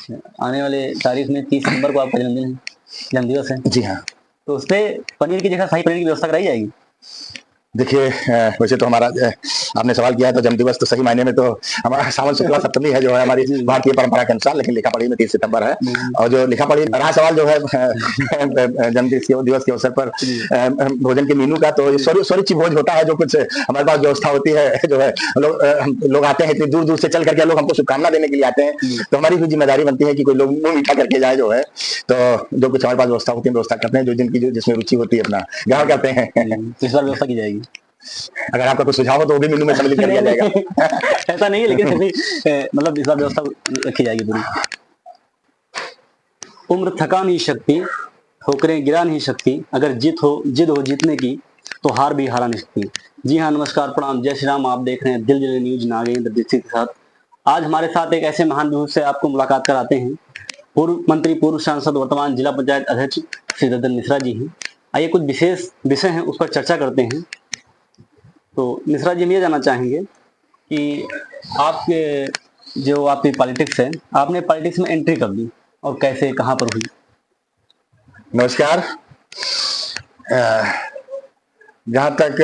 आने वाले तारीख में 30 सितंबर को आपका जन्मदिवस है। जी हाँ। तो उस पे पनीर की जगह शाही पनीर की व्यवस्था कराई जाएगी? देखिए वैसे तो हमारा आपने सवाल किया है तो जन्मदिवस तो सही मायने में तो हमारा सावन शुक्ला सप्तमी है जो है हमारी भारतीय परंपरा के अनुसार, लेकिन लिखा पढ़ी में 30 सितंबर है। और जो लिखा पढ़ी रहा सवाल जो है जन्मदिवस के अवसर पर भोजन के मेनू का, तो स्वरूचि भोज होता है, जो कुछ हमारे पास व्यवस्था होती है, जो है लोग आते हैं इतनी दूर दूर से चल करके, लोग हमको शुभकामना देने के लिए आते हैं, तो हमारी भी जिम्मेदारी बनती है कि कोई लोग मुंह मीठा करके जाए, जो है तो जो कुछ हमारे पास व्यवस्था होती है व्यवस्था करते हैं, जो जिनकी जिसमें रुचि होती है अपना ग्रहण करते हैं। इस बार व्यवस्था की जाएगी? अगर आपका कुछ सुझाव हो तो वो भी मेनू में सम्मिलित कर दिया जाएगा। ऐसा नहीं है, लेकिन फिर भी मतलब इस बार व्यवस्था रखी जाएगी पूरी। उम्र थका नहीं शक्ति, ठोकरें गिरा नहीं शक्ति, अगर जिद हो जीतने की तो हार भी हरा नहीं सकती। जी हाँ, नमस्कार, प्रणाम, जय श्री राम। आप देख रहे हैं दिल जले न्यूज नागेंद्र दीक्षित के साथ। आज हमारे साथ एक ऐसे महान बुजुर्ग से आपको मुलाकात कराते हैं। पूर्व मंत्री, पूर्व सांसद, वर्तमान जिला पंचायत अध्यक्ष श्री ददन मिश्रा जी हैं। आइए कुछ विशेष विषय हैं उस पर चर्चा करते हैं। तो मिश्रा जी, हम ये जानना चाहेंगे कि आपके जो आपकी पॉलिटिक्स है, आपने पॉलिटिक्स में एंट्री कब ली और कैसे, कहाँ पर हुई? नमस्कार। जहाँ तक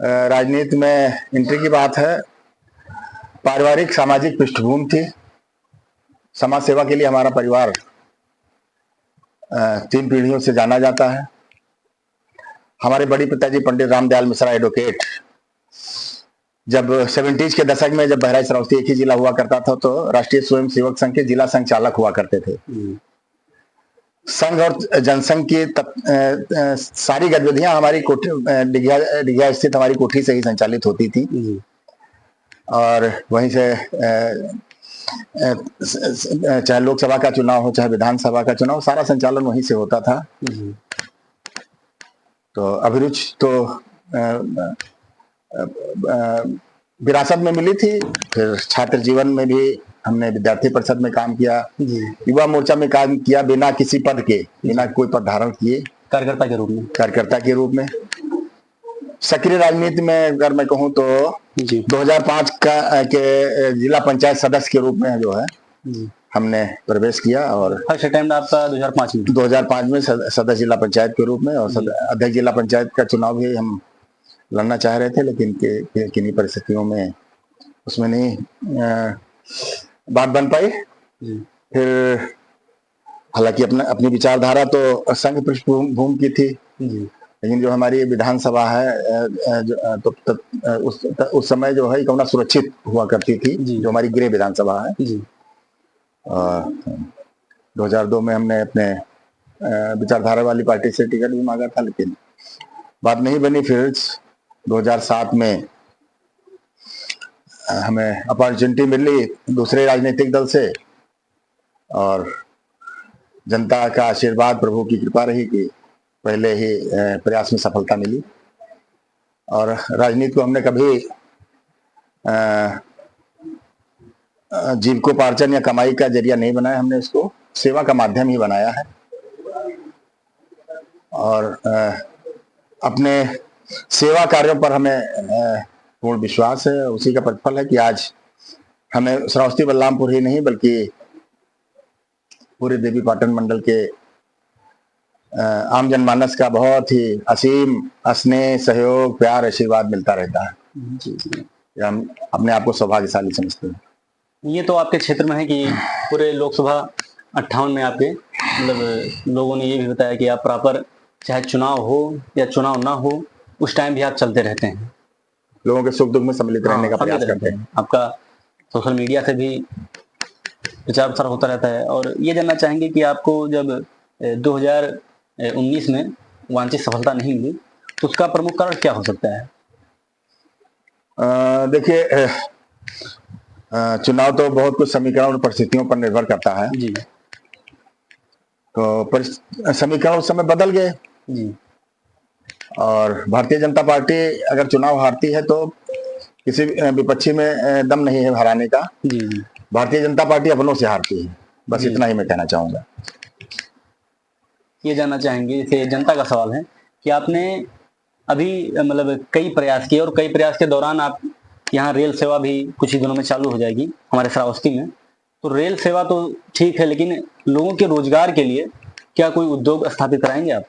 राजनीति में एंट्री की बात है, पारिवारिक सामाजिक पृष्ठभूमि थी। समाज सेवा के लिए हमारा परिवार 3 पीढ़ियों से जाना जाता है। हमारे बड़ी पिताजी पंडित रामदयाल मिश्रा एडवोकेट, जब 70s के दशक में जब बहराइच श्रावस्ती एक ही जिला हुआ करता था, तो राष्ट्रीय स्वयं सेवक संघ के जिला संचालक हुआ करते थे। संघ और जनसंघ की सारी गतिविधियां हमारी डिघिया स्थित हमारी कोठी से ही संचालित होती थी, और वहीं से चाहे लोकसभा का चुनाव हो, चाहे विधानसभा का चुनाव, सारा संचालन वहीं से होता था। तो अभिरुचि तो विरासत में मिली थी। फिर छात्र जीवन में भी हमने विद्यार्थी परिषद में काम किया, युवा मोर्चा में काम किया, बिना किसी पद के, बिना कोई पद धारण किए, कार्यकर्ता के रूप में। सक्रिय राजनीति में अगर मैं कहूँ तो 2005 के जिला पंचायत सदस्य के रूप में जो है हमने प्रवेश किया, और फर्स्ट अटेम्प्ट आपका 2005 में सदस्य जिला पंचायत के रूप में, और अध्यक्ष जिला पंचायत का चुनाव भी हम लड़ना चाह रहे थे, लेकिन किन्हीं परिस्थितियों में उसमें नहीं बात बन पाई। फिर हालांकि अपनी विचारधारा तो संघ पृष्ठभूमि की थी, लेकिन जो हमारी विधानसभा है उस समय जो है कौना सुरक्षित हुआ करती थी, जो हमारी गृह विधानसभा है। 2002 में हमने अपने विचारधारा वाली पार्टी से टिकट भी मांगा था, लेकिन बात नहीं बनी। फिर 2007 में हमें अपॉर्चुनिटी मिली दूसरे राजनीतिक दल से, और जनता का आशीर्वाद, प्रभु की कृपा रही कि पहले ही प्रयास में सफलता मिली। और राजनीति को हमने कभी जीविकोपार्जन या कमाई का जरिया नहीं बनाया, हमने इसको सेवा का माध्यम ही बनाया है। और अपने सेवा कार्यों पर हमें पूर्ण विश्वास है। उसी का प्रतिफल है कि आज हमें श्रावस्ती बलरामपुर ही नहीं बल्कि पूरे देवी पाटन मंडल के आम जनमानस का बहुत ही असीम स्नेह, सहयोग, प्यार, आशीर्वाद मिलता रहता है। हम अपने आप को सौभाग्यशाली समझते हैं। ये तो आपके क्षेत्र में है कि पूरे लोकसभा 58 में आपके मतलब लोगों ने ये भी बताया कि आप प्रॉपर, चाहे चुनाव हो या चुनाव ना हो, उस टाइम भी आप चलते रहते हैं, लोगों के सुख दुख में सम्मिलित रहने का प्रयास करते हैं। आपका सोशल मीडिया से भी विचार प्रसार होता रहता है। और ये जानना चाहेंगे कि आपको जब 2019 में वांछित सफलता नहीं मिली, तो उसका प्रमुख कारण क्या हो सकता है? देखिए, चुनाव तो बहुत कुछ समीकरण और परिस्थितियों पर निर्भर करता है जी। तो समीकरण उस समय बदल गए जी, और भारतीय जनता पार्टी अगर चुनाव हारती है तो किसी विपक्षी में दम नहीं है हराने का जी। भारतीय जनता पार्टी अपनों से हारती है, बस इतना ही मैं कहना चाहूंगा। ये जानना चाहेंगे, जैसे जनता का सवाल है कि आपने अभी मतलब कई प्रयास किए, और कई प्रयास के दौरान आप यहाँ रेल सेवा भी कुछ ही दिनों में चालू हो जाएगी हमारे श्रावस्ती में, तो रेल सेवा तो ठीक है, लेकिन लोगों के रोजगार के लिए क्या कोई उद्योग स्थापित कराएंगे आप,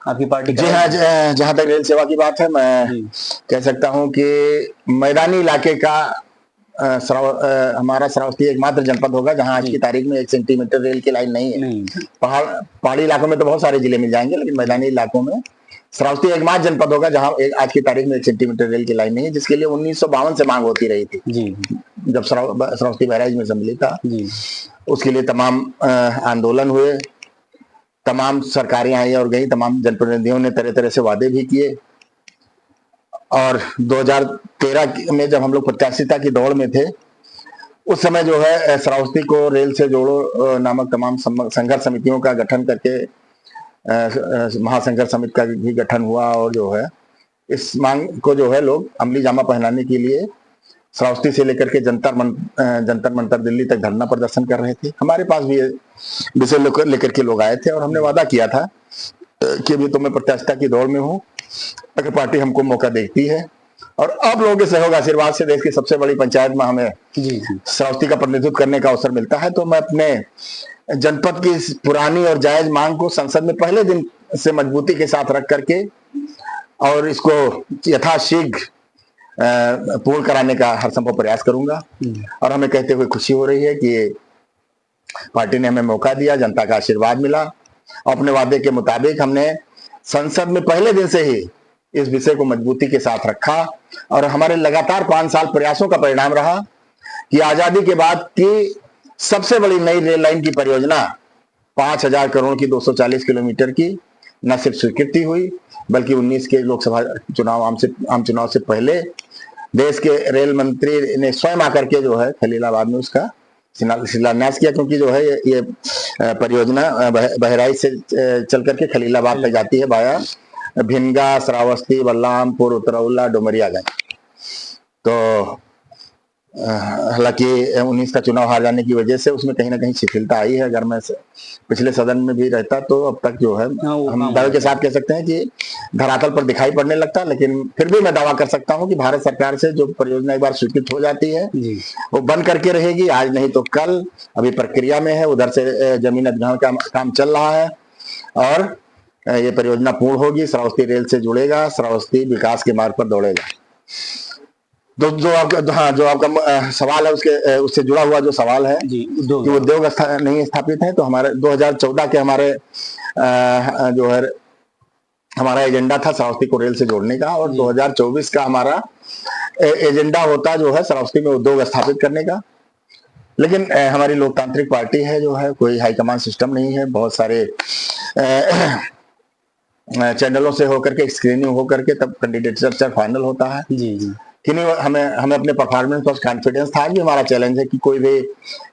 आपकी पार्टी जी हाँ, जहाँ तक रेल सेवा की बात है, मैं जी कह सकता हूँ कि मैदानी इलाके का हमारा श्रावस्ती एकमात्र जनपद होगा जहाँ आज जी की तारीख में 1 सेंटीमीटर रेल की लाइन नहीं है। नहीं पहाड़ी इलाकों में तो बहुत सारे जिले मिल जाएंगे, लेकिन मैदानी इलाकों में श्रावस्ती एकमात्र जनपद होगा जहाँ आज की तारीख में 1 सेंटीमीटर रेल की लाइन नहीं है, जिसके लिए 1952 से मांग होती रही थी। जी जब श्रावस्ती बैराज में सम्मिलित था, जी उसके लिए तमाम आंदोलन हुए, तमाम सरकारें आई और गई, तमाम जनप्रतिनिधियों ने तरह तरह से वादे भी किए। और 2013 में जब हम लोग प्रत्याशिता की दौड़ में थे, उस समय जो है श्रावस्ती को रेल से जोड़ो नामक तमाम संघर्ष समितियों का गठन करके महासंघर्ष समिति का भी गठन हुआ, और जो है इस मांग को जो है लोग अमली जामा पहनाने के लिए श्रावस्ती से लेकर के जंतर मंतर दिल्ली तक धरना प्रदर्शन कर रहे थे। हमारे पास भी ये विषय लेकर के लोग आए थे और हमने वादा किया था कि अभी तो मैं प्रत्याशिता की दौड़ में हूँ, अगर पार्टी हमको मौका देती है और अब लोगों के सहयोग आशीर्वाद से देश की सबसे बड़ी पंचायत में हमें श्रावस्ती का प्रतिनिधित्व करने का अवसर मिलता है, तो मैं अपने जनपद की इस पुरानी और जायज मांग को संसद में पहले दिन से मजबूती के साथ रख करके और इसको यथाशीघ्र पूर्ण कराने का हर संभव प्रयास करूंगा। और हमें कहते हुए खुशी हो रही है कि पार्टी ने हमें मौका दिया, जनता का आशीर्वाद मिला। अपने वादे के मुताबिक हमने संसद में पहले दिन से ही इस विषय को मजबूती के साथ रखा और हमारे लगातार 5 साल प्रयासों का परिणाम रहा कि आजादी के बाद की सबसे बड़ी नई रेल लाइन की परियोजना 5000 करोड़ की 240 किलोमीटर की न सिर्फ स्वीकृति हुई, बल्कि 19 के लोकसभा चुनाव आम चुनाव से पहले देश के रेल मंत्री ने स्वयं आकर के जो है खलीलाबाद में उसका शिलान्यास किया, क्योंकि जो है ये परियोजना बहराइच से चल करके खलीलाबाद तक जाती है वाया भिनगा, श्रावस्ती, बलरामपुर, उतरौला, डुमरियागंज। तो हालांकि 19 का चुनाव हार जाने की वजह से उसमें कहीं ना कहीं शिथिलता आई है। अगर मैं पिछले सदन में भी रहता तो अब तक जो है हम दावे के साथ कह सकते हैं कि धरातल पर दिखाई पड़ने लगता, लेकिन फिर भी मैं दावा कर सकता हूं कि भारत सरकार से जो परियोजना एक बार स्वीकृत हो जाती है वो बन करके रहेगी, आज नहीं तो कल। अभी प्रक्रिया में है, उधर से जमीन अधिग्रहण का काम चल रहा है और ये परियोजना पूर्ण होगी, श्रावस्ती रेल से जुड़ेगा, श्रावस्ती विकास के मार्ग पर दौड़ेगा। तो जो आपका सवाल है उससे जुड़ा हुआ जो सवाल है कि उद्योग नहीं स्थापित है, तो हमारे 2014 के हमारे जो है हमारा एजेंडा था श्रावस्ती को रेल से जोड़ने का, और 2024 का हमारा एजेंडा होता जो है श्रावस्ती में उद्योग स्थापित करने का। लेकिन हमारी लोकतांत्रिक पार्टी है, जो है कोई हाईकमान सिस्टम नहीं है, बहुत सारे चैनलों से होकर के स्क्रीनिंग होकर के तब कैंडिडेटचर फाइनल होता है। कि नहीं, हमें अपने परफॉर्मेंस पर कॉन्फिडेंस था। भी हमारा चैलेंज है कि कोई भी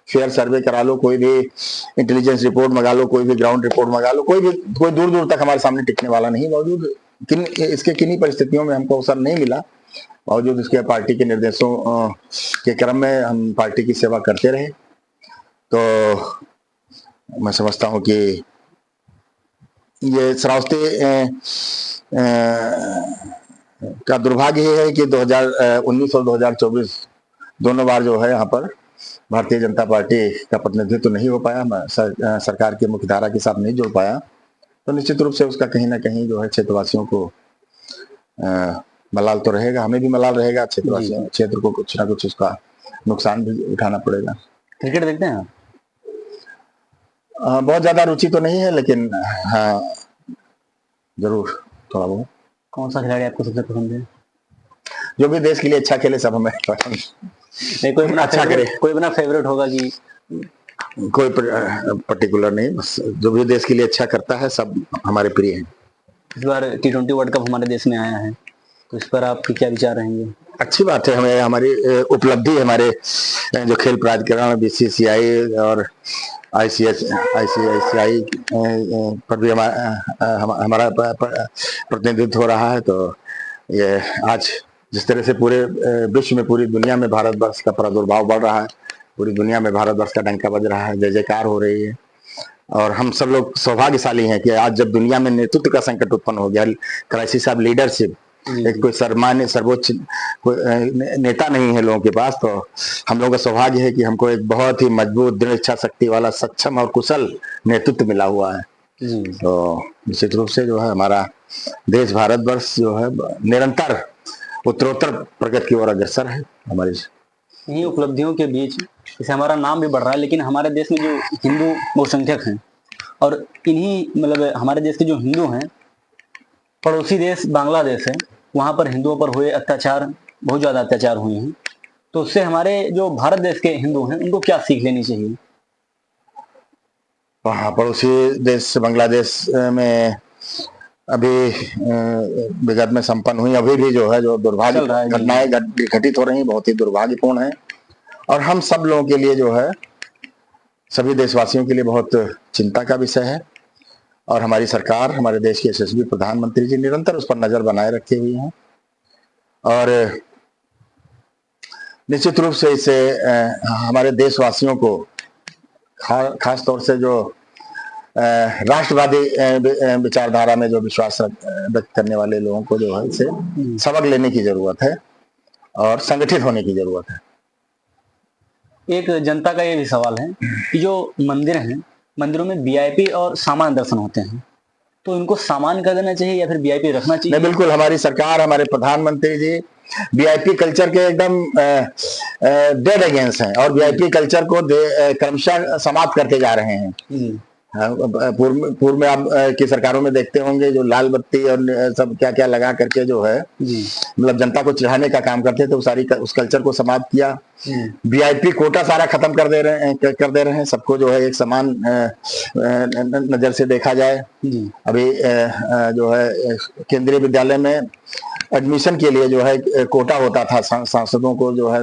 फेयर सर्वे करा लो, कोई भी इंटेलिजेंस रिपोर्ट मंगा लो, कोई भी ग्राउंड रिपोर्ट मंगा लो, कोई दूर दूर तक हमारे सामने टिकने वाला नहीं। बावजूद इसके किन्हीं परिस्थितियों में हमको अवसर नहीं मिला, बावजूद इसके पार्टी के निर्देशों के क्रम में हम पार्टी की सेवा करते रहे। तो मैं समझता हूँ कि ये श्रावस्ती का दुर्भाग्य ये है कि 2019 और 2024 दोनों बार जो है यहाँ पर भारतीय जनता पार्टी का प्रतिनिधित्व तो नहीं हो पाया, सरकार की मुख्यधारा के साथ नहीं जुड़ पाया। तो निश्चित रूप से उसका कहीं ना कहीं जो है क्षेत्रवासियों को मलाल तो रहेगा, हमें भी मलाल रहेगा, क्षेत्रवासियों क्षेत्र को कुछ ना कुछ उसका नुकसान भी उठाना पड़ेगा। क्रिकेट देखते हैं आप? बहुत ज्यादा रुचि तो नहीं है, लेकिन हाँ जरूर थोड़ा बहुत। कौन सा खिलाड़ी आपको सबसे पसंद है? जो भी देश के लिए अच्छा खेले सब हमें पसंद। नहीं, कोई अपना अच्छा करे, कोई अपना फेवरेट होगा कि कोई पर्टिकुलर नहीं, बस जो भी देश के लिए अच्छा करता है सब हमारे प्रिय हैं। इस बार T20 वर्ल्ड कप हमारे देश में आया है, तो इस पर आपके क्या विचार रहेंगे? अच्छी बात है, हमें हमारी उपलब्धि हमारे जो खेल प्राधिकरण BCCI और ICICI पर भी हमारा प्रतिनिधित्व हो रहा है। तो ये आज जिस तरह से पूरे विश्व में, पूरी दुनिया में भारतवर्ष का प्रादुर्भाव बढ़ रहा है, पूरी दुनिया में भारतवर्ष का डंका बज रहा है, जय जयकार हो रही है, और हम सब लोग सौभाग्यशाली हैं कि आज जब दुनिया में नेतृत्व का संकट उत्पन्न हो गया, क्राइसिस ऑफ लीडरशिप, एक कोई सम्मान्य सर्वोच्च कोई नेता नहीं है लोगों के पास, तो हम लोगों का सौभाग्य है कि हमको एक बहुत ही मजबूत दृढ़ इच्छा शक्ति वाला सक्षम और कुशल नेतृत्व मिला हुआ है। तो निश्चित रूप से जो है हमारा देश भारतवर्ष जो है निरंतर उत्तरोत्तर प्रगति की ओर अग्रसर है। हमारी इन्हीं उपलब्धियों के बीच जैसे हमारा नाम भी बढ़ रहा है, लेकिन हमारे देश में जो हिंदू बहुसंख्यक हैं और इन्हीं मतलब हमारे देश के जो हिंदू हैं, पड़ोसी देश बांग्लादेश है, वहाँ पर हिंदुओं पर हुए अत्याचार, बहुत ज़्यादा अत्याचार हुए हैं। तो उससे हमारे जो भारत देश के हिंदू हैं उनको क्या सीख लेनी चाहिए? वहाँ पड़ोसी देश बांग्लादेश में अभी विगत में संपन्न हुई, अभी भी जो है जो दुर्भाग्य घटनाएं घटित हो रही हैं, बहुत ही दुर्भाग्यपूर्ण है और हम सब लोगों के लिए जो है, सभी देशवासियों के लिए बहुत चिंता का विषय है। और हमारी सरकार, हमारे देश के यशस्वी प्रधानमंत्री जी निरंतर उस पर नजर बनाए रखे हुए हैं और निश्चित रूप से इसे हमारे देशवासियों को खास तौर से जो राष्ट्रवादी विचारधारा में जो विश्वास व्यक्त करने वाले लोगों को जो है इसे सबक लेने की जरूरत है और संगठित होने की जरूरत है। एक जनता का ये भी सवाल है कि जो मंदिर हैं, मंदिरों में वीआईपी और सामान्य दर्शन होते हैं, तो इनको सामान्य कर देना चाहिए या फिर वीआईपी रखना चाहिए? नहीं, बिल्कुल हमारी सरकार, हमारे प्रधानमंत्री जी वीआईपी कल्चर के एकदम डेड अगेंस्ट हैं और वीआईपी कल्चर को क्रमशः समाप्त करते जा रहे हैं। पूर्व में आप की सरकारों में देखते होंगे जो लाल बत्ती और सब क्या क्या लगा करके जो है मतलब जनता को चिढ़ाने का काम करते थे, तो सारी उस कल्चर को समाप्त किया। वीआईपी कोटा सारा खत्म कर दे रहे हैं, सबको जो है एक समान नजर से देखा जाए। अभी जो है केंद्रीय विद्यालय में एडमिशन के लिए जो है कोटा होता था, सांसदों को जो है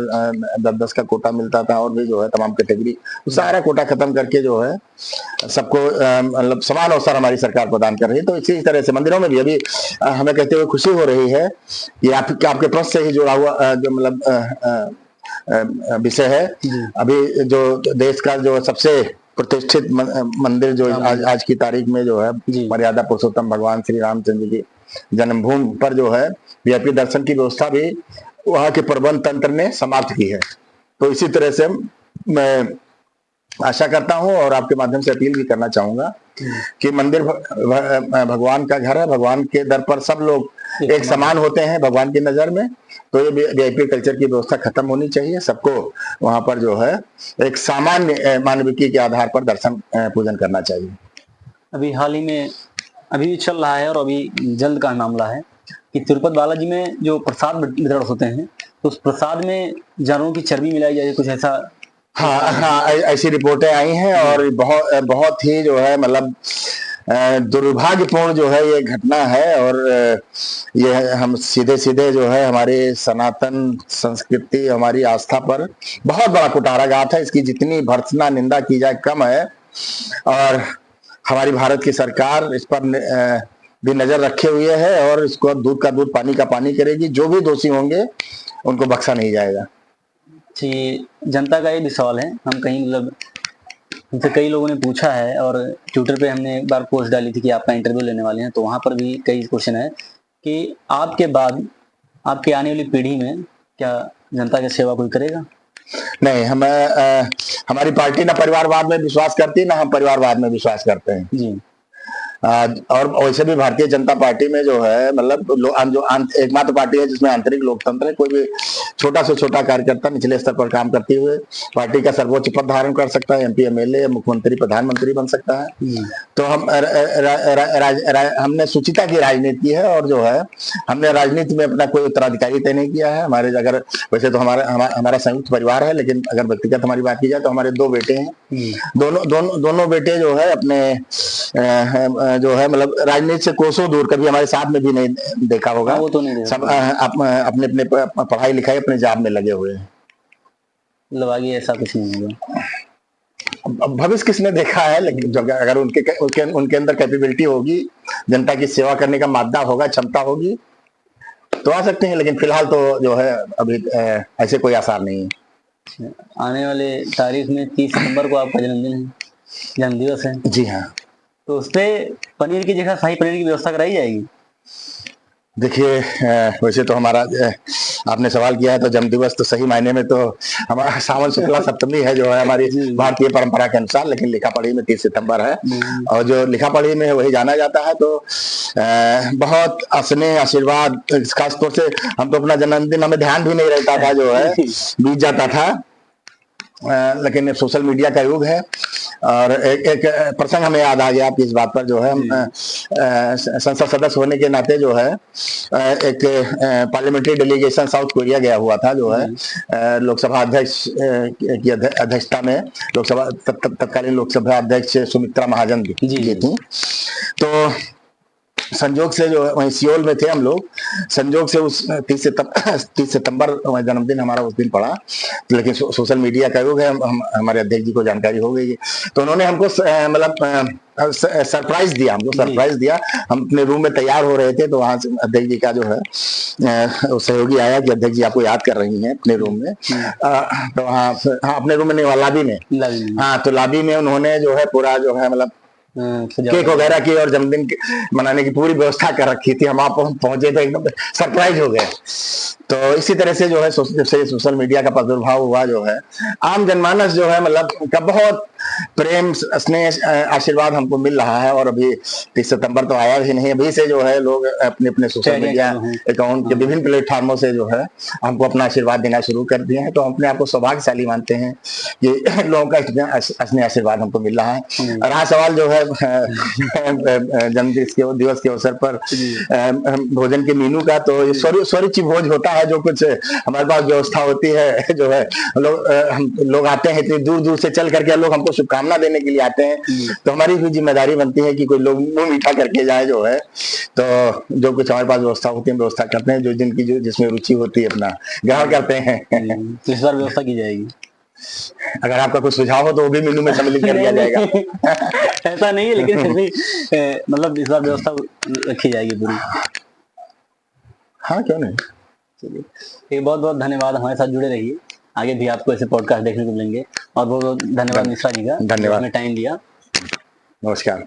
10-10 का कोटा मिलता था और भी जो है तमाम कैटेगरी, सारा कोटा खत्म करके जो है सबको मतलब समान अवसर हमारी सरकार प्रदान कर रही है। तो इसी तरह से मंदिरों में भी अभी हमें कहते हुए खुशी हो रही है कि आपके प्रश्न से ही जुड़ा हुआ जो मतलब विषय है। अभी जो देश का जो सबसे प्रतिष्ठित मंदिर जो आज की तारीख में जो है मर्यादा पुरुषोत्तम भगवान श्री रामचंद्र की जन्मभूमि पर जो है वीआईपी दर्शन की व्यवस्था भी वहां के प्रबंध तंत्र ने समाप्त की है। तो इसी तरह से मैं आशा करता हूं और आपके माध्यम से अपील भी करना चाहूंगा कि मंदिर भगवान का घर है, भगवान के दर पर सब लोग एक समान होते हैं भगवान की नजर में। तो ये वीआईपी कल्चर की व्यवस्था खत्म होनी चाहिए, सबको वहां पर जो है एक सामान्य मानविकी के आधार पर दर्शन पूजन करना चाहिए। अभी हाल ही में अभी भी चल रहा है और अभी जल्द का मामला है कि तिरुपति बालाजी में जो प्रसाद वितरण होते हैं, तो उस प्रसाद में जानवरों की चर्बी मिलाई जाए, कुछ ऐसा? हाँ, ऐसी रिपोर्टें आई हैं और बहुत ही जो है मतलब दुर्भाग्यपूर्ण जो है ये घटना है। और ये हम सीधे जो है हमारे सनातन संस्कृति, हमारी आस्था पर बहुत बड़ा कुठाराघात है। इसकी जितनी भर्त्सना निंदा की जाए कम है और हमारी भारत की सरकार इस पर भी नजर रखे हुए है और इसको दूध का दूध पानी का पानी करेगी। जो भी दोषी होंगे उनको बख्शा नहीं जाएगा। जी, जनता का ये भी सवाल है, हम कहीं मतलब हमसे कई लोगों ने पूछा है और ट्विटर पे हमने एक बार पोस्ट डाली थी कि आपका इंटरव्यू लेने वाले हैं, तो वहां पर भी कई क्वेश्चन है कि आपके बाद आपके आने वाली पीढ़ी में क्या जनता की सेवा कोई करेगा? नहीं, हमारी पार्टी ना परिवारवाद में विश्वास करती है, ना हम परिवारवाद में विश्वास करते हैं जी। और वैसे भी भारतीय जनता पार्टी में जो है मतलब जो एकमात्र पार्टी है जिसमें आंतरिक लोकतंत्र है। कोई भी छोटा से छोटा कार्यकर्ता निचले स्तर पर काम करते हुए पार्टी का सर्वोच्च पद धारण कर सकता है, एमपी, एमएलए, मुख्यमंत्री, प्रधानमंत्री बन सकता है। तो हमने सुचिता की राजनीति है और जो है हमने राजनीति में अपना कोई उत्तराधिकारी तय नहीं किया है। हमारे अगर वैसे तो हमारा संयुक्त परिवार है, लेकिन अगर व्यक्तिगत हमारी बात की जाए तो हमारे 2 बेटे हैं। दोनों बेटे जो है अपने जो है मतलब राजनीति से कोसों दूर, कभी हमारे साथ में भी नहीं देखा होगा। वो तो नहीं सब अपने पढ़ाई लिखाई अपने जॉब में लगे हुए हैं। मतलब आगे ऐसा कुछ नहीं होगा। भविष्य किसने देखा है, लेकिन अगर उनके अंदर कैपेबिलिटी होगी, जनता की सेवा करने का मादा होगा, क्षमता होगी तो आ सकते हैं, लेकिन फिलहाल तो जो है अभी ऐसे कोई आसार नहीं है। आने वाले तारीख में 30 सितंबर को आपका जन्मदिवस है। जी हाँ। तो उस पे पनीर की जगह शाही पनीर की व्यवस्था कराई जाएगी? देखिए वैसे तो हमारा आपने सवाल किया है तो जन्मदिवस तो सही मायने में तो हमारा सावन शुक्ला सप्तमी है जो है हमारी भारतीय परंपरा के अनुसार, लेकिन लिखा पढ़ी में 30 सितंबर है। और जो लिखा पढ़ी में है वही जाना जाता है। तो बहुत स्नेह आशीर्वाद, खासतौर से हम तो अपना जन्मदिन हमें ध्यान भी नहीं रहता था जो है, बीत जाता था। लेकिन सोशल मीडिया का युग है। और एक प्रसंग हमें याद आ गया आपकी इस बात पर जो है, हम संसद सदस्य होने के नाते जो है एक पार्लियामेंट्री डेलीगेशन साउथ कोरिया गया हुआ था जो है, लोकसभा अध्यक्ष की अध्यक्षता में, लोकसभा तत्कालीन लोकसभा अध्यक्ष सुमित्रा महाजन जी थी। तो संजोग से जो वहीं सियोल में थे हम लोग, संजोग से उस 30 सितंबर जन्मदिन हमारा उस दिन पड़ा। लेकिन सोशल मीडिया का युग है, हमारे अध्यक्ष जी को जानकारी हो गई है, तो उन्होंने हमको मतलब सरप्राइज दिया, हमको सरप्राइज दिया। हम अपने रूम में तैयार हो रहे थे तो वहां से अध्यक्ष जी का जो है सहयोगी आया कि अध्यक्ष जी आपको याद कर रही हैं अपने रूम में। तो हाँ अपने रूम में नहीं, लॉबी में। हाँ तो लॉबी में उन्होंने जो है पूरा जो है मतलब केक वगैरह की और जन्मदिन मनाने की पूरी व्यवस्था कर रखी थी। हम आप पहुंचे थे एकदम सरप्राइज हो गए। तो इसी तरह से जो है जब से सोशल मीडिया का प्रादुर्भाव हुआ जो है, आम जनमानस जो है मतलब का बहुत प्रेम स्नेह आशीर्वाद हमको मिल रहा है। और अभी 30 सितंबर तो आया ही नहीं, अभी से जो है लोग अपने अपने सोशल मीडिया अकाउंट के विभिन्न प्लेटफॉर्मों से जो है हमको अपना आशीर्वाद देना शुरू कर दिए हैं। तो हम अपने आप को सौभाग्यशाली मानते हैं कि लोगों का इतना स्नेह आशीर्वाद हमको मिल रहा है। रहा सवाल जो है जन्मदिन दिवस के अवसर पर भोजन के मेनू का, तो ये स्वरुचि भोज होता है। जो कुछ हमारे पास व्यवस्था होती है जो है, लोग आते हैं इतनी दूर दूर से चल करके, लोग हमको शुभकामना देने के लिए आते हैं। तो हमारी भी जिम्मेदारी बनती है कि कोई लोग मुंह मीठा करके जाए जो है। तो जो कुछ हमारे पास व्यवस्था होती है व्यवस्था करते हैं, जो जिनकी जो जिसमें रुचि होती है अपना ग्रहण करते हैं। तो इस बार व्यवस्था की जाएगी। अगर आपका कुछ सुझाव हो तो वो भी मेनू में सम्मिलित कर दिया जाएगा। ऐसा नहीं है, लेकिन फिर भी मतलब इस बार व्यवस्था रखी जाएगी पूरी। हाँ क्यों नहीं। चलिए बहुत बहुत धन्यवाद, हमारे साथ जुड़े रहिए, आगे भी आपको ऐसे पॉडकास्ट देखने को मिलेंगे। और बहुत बहुत धन्यवाद मिश्रा जी का, धन्यवाद, टाइम दिया। नमस्कार।